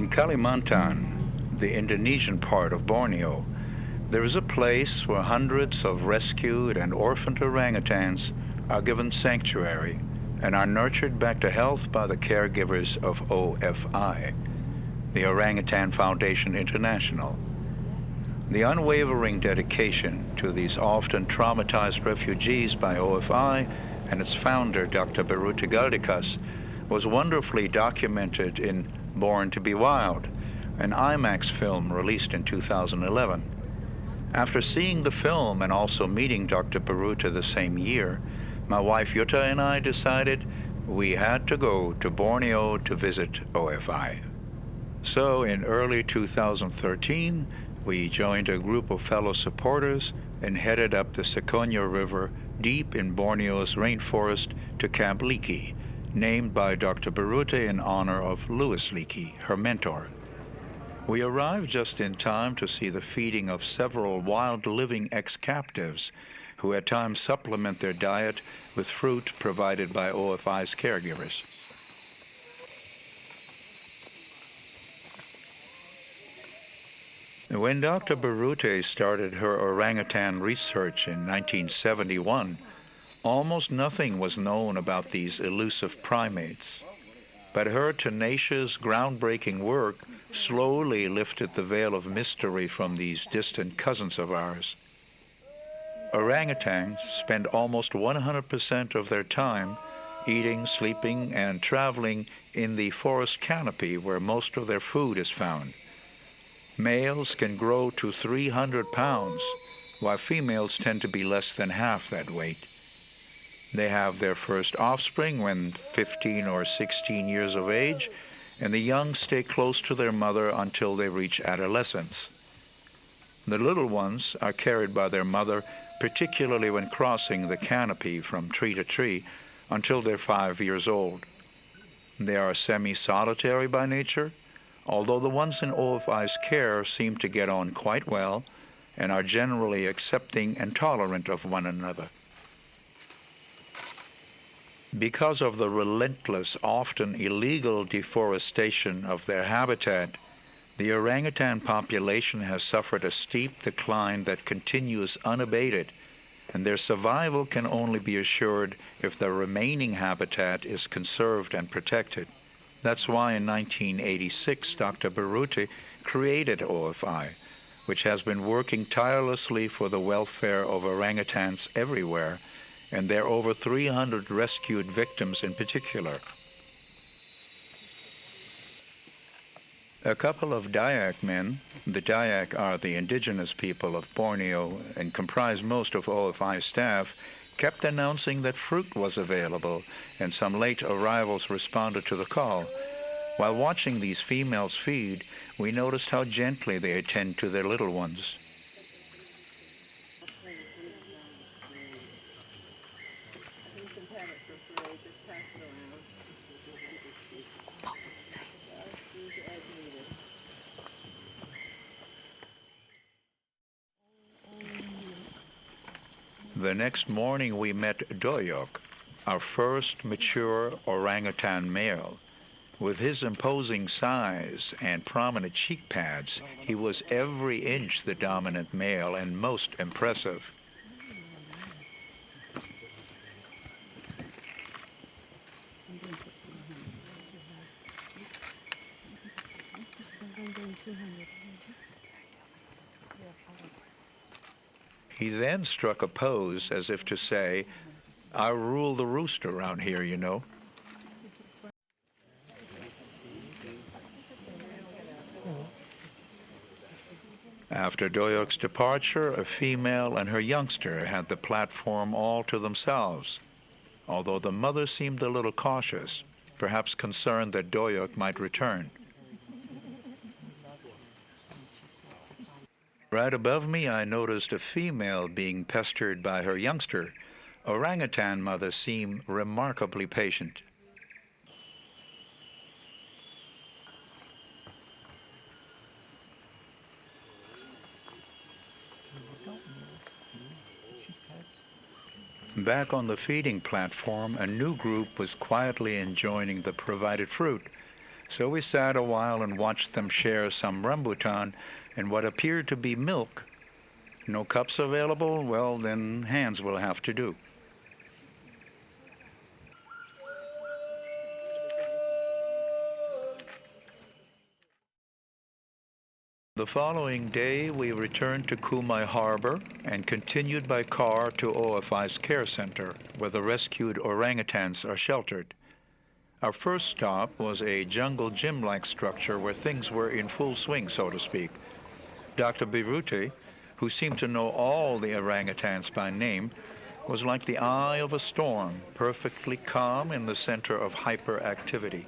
In Kalimantan, the Indonesian part of Borneo, there is a place where hundreds of rescued and orphaned orangutans are given sanctuary and are nurtured back to health by the caregivers of OFI, the Orangutan Foundation International. The unwavering dedication to these often traumatized refugees by OFI and its founder, Dr. Birute Galdikas, was wonderfully documented in Born to be Wild, an IMAX film released in 2011. After seeing the film and also meeting Dr. Birute the same year, my wife Jutta and I decided we had to go to Borneo to visit OFI. So in early 2013, we joined a group of fellow supporters and headed up the Sekonya River deep in Borneo's rainforest to Camp Leakey, named by Dr. Birute in honor of Louis Leakey, her mentor. We arrived just in time to see the feeding of several wild-living ex-captives who at times supplement their diet with fruit provided by OFI's caregivers. When Dr. Birute started her orangutan research in 1971, almost nothing was known about these elusive primates. But her tenacious, groundbreaking work slowly lifted the veil of mystery from these distant cousins of ours. Orangutans spend almost 100% of their time eating, sleeping, and traveling in the forest canopy where most of their food is found. Males can grow to 300 pounds, while females tend to be less than half that weight. They have their first offspring when 15 or 16 years of age, and the young stay close to their mother until they reach adolescence. The little ones are carried by their mother, particularly when crossing the canopy from tree to tree, until they're 5 years old. They are semi-solitary by nature, although the ones in OFI's care seem to get on quite well and are generally accepting and tolerant of one another. Because of the relentless, often illegal deforestation of their habitat, the orangutan population has suffered a steep decline that continues unabated, and their survival can only be assured if the remaining habitat is conserved and protected. That's why in 1986, Dr. Birute created OFI, which has been working tirelessly for the welfare of orangutans everywhere, and their over 300 rescued victims in particular. A couple of Dayak men, the Dayak are the indigenous people of Borneo and comprise most of OFI staff, kept announcing that fruit was available, and some late arrivals responded to the call. While watching these females feed, we noticed how gently they attend to their little ones. The next morning we met Doyok, our first mature orangutan male. With his imposing size and prominent cheek pads, he was every inch the dominant male and most impressive. He then struck a pose as if to say, "I rule the roost around here, you know." After Doyok's departure, a female and her youngster had the platform all to themselves, although the mother seemed a little cautious, perhaps concerned that Doyok might return. Right above me, I noticed a female being pestered by her youngster. Orangutan mothers seem remarkably patient. Back on the feeding platform, a new group was quietly enjoying the provided fruit. So we sat a while and watched them share some rambutan and what appeared to be milk. No cups available? Well, then hands will have to do. The following day, we returned to Kumai Harbor and continued by car to OFI's care center, where the rescued orangutans are sheltered. Our first stop was a jungle gym-like structure where things were in full swing, so to speak. Dr. Birute, who seemed to know all the orangutans by name, was like the eye of a storm, perfectly calm in the center of hyperactivity.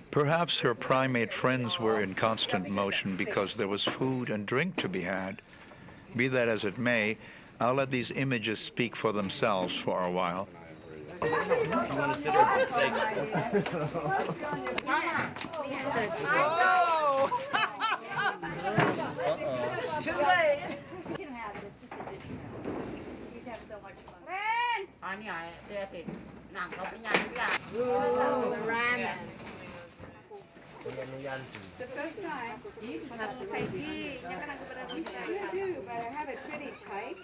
Perhaps her primate friends were in constant motion because there was food and drink to be had. Be that as it may, I'll let these images speak for themselves for a while. Do you want to sit or sit? Too late. You can have it. It's just additional. He's having so much fun. The first time, you just have to say, you better have it pretty tight.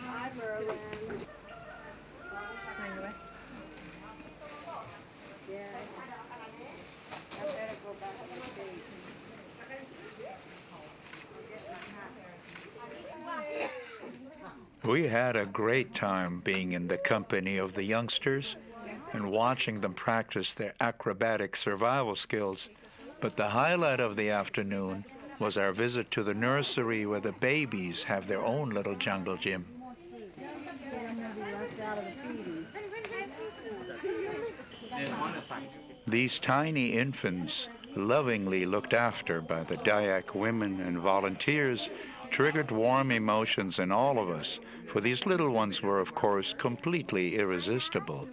Hi, Merlin. Yeah. I better go back to the stage. We had a great time being in the company of the youngsters and watching them practice their acrobatic survival skills. But the highlight of the afternoon was our visit to the nursery where the babies have their own little jungle gym. These tiny infants, lovingly looked after by the Dayak women and volunteers, triggered warm emotions in all of us, for these little ones were, of course, completely irresistible.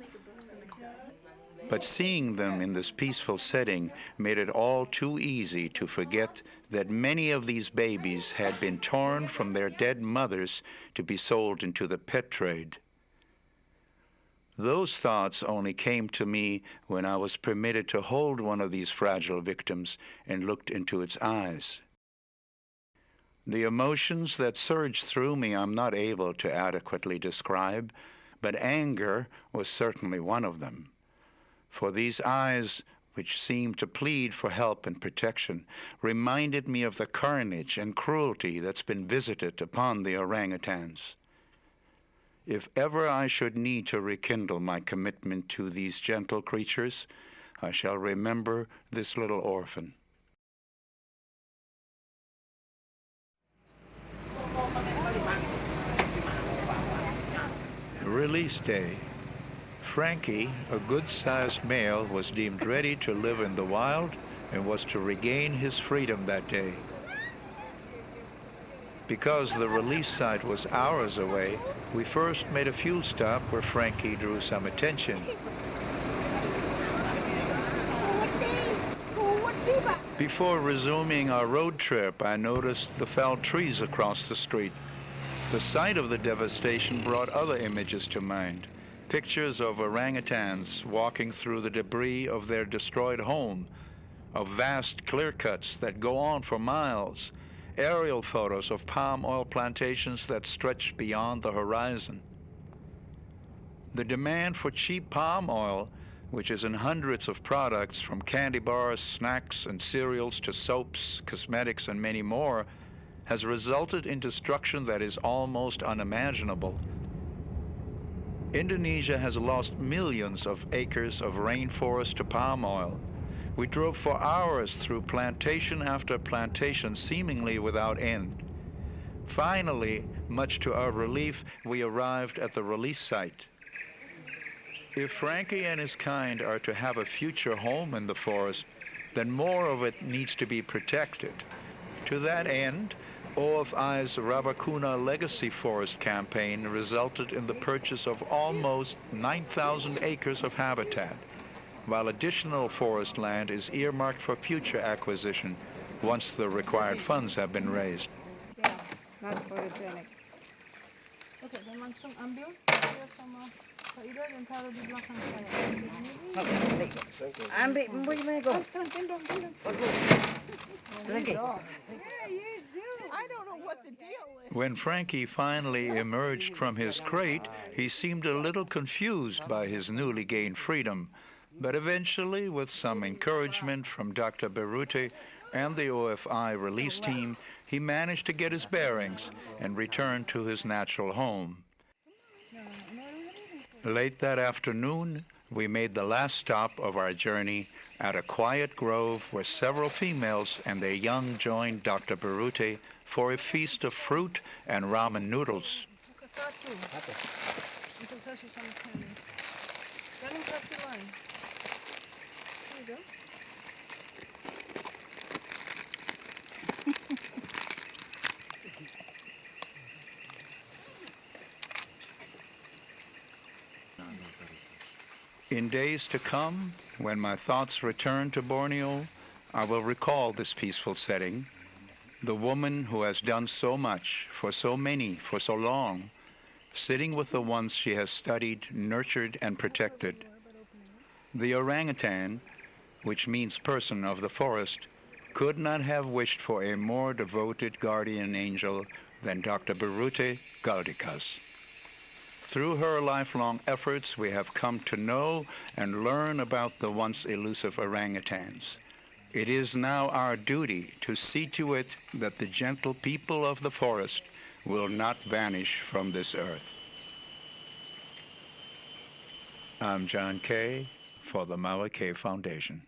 But seeing them in this peaceful setting made it all too easy to forget that many of these babies had been torn from their dead mothers to be sold into the pet trade. Those thoughts only came to me when I was permitted to hold one of these fragile victims and looked into its eyes. The emotions that surged through me I'm not able to adequately describe, but anger was certainly one of them. For these eyes, which seemed to plead for help and protection, reminded me of the carnage and cruelty that's been visited upon the orangutans. If ever I should need to rekindle my commitment to these gentle creatures, I shall remember this little orphan. Release day. Frankie, a good-sized male, was deemed ready to live in the wild and was to regain his freedom that day. Because the release site was hours away, we first made a fuel stop where Frankie drew some attention. Before resuming our road trip, I noticed the felled trees across the street. The sight of the devastation brought other images to mind. Pictures of orangutans walking through the debris of their destroyed home, of vast clear-cuts that go on for miles, aerial photos of palm oil plantations that stretch beyond the horizon. The demand for cheap palm oil, which is in hundreds of products from candy bars, snacks, and cereals to soaps, cosmetics, and many more, has resulted in destruction that is almost unimaginable. Indonesia has lost millions of acres of rainforest to palm oil. We drove for hours through plantation after plantation, seemingly without end. Finally, much to our relief, we arrived at the release site. If Frankie and his kind are to have a future home in the forest, then more of it needs to be protected. To that end, OFI's Ravakuna Legacy Forest campaign resulted in the purchase of almost 9,000 acres of habitat, while additional forest land is earmarked for future acquisition once the required funds have been raised. Oke, dan langsung ambil saya sama Pak Ida dan taruh di belakang saya. Ambil mbuy mo ko. Tendong. Lagi. I don't know what the deal is. When Frankie finally emerged from his crate, he seemed a little confused by his newly gained freedom. But eventually, with some encouragement from Dr. Birute and the OFI release team, he managed to get his bearings and return to his natural home. Late that afternoon, we made the last stop of our journey at a quiet grove where several females and their young joined Dr. Birute for a feast of fruit and ramen noodles. Untuk kasih sama kami. Jangan kasih lain. Here you go. In days to come, when my thoughts return to Borneo, I will recall this peaceful setting, the woman who has done so much for so many for so long, sitting with the ones she has studied, nurtured, and protected. The orangutan, which means person of the forest, could not have wished for a more devoted guardian angel than Dr. Birute Galdikas. Through her lifelong efforts, we have come to know and learn about the once elusive orangutans. It is now our duty to see to it that the gentle people of the forest will not vanish from this earth. I'm John Kay for the Maue Foundation.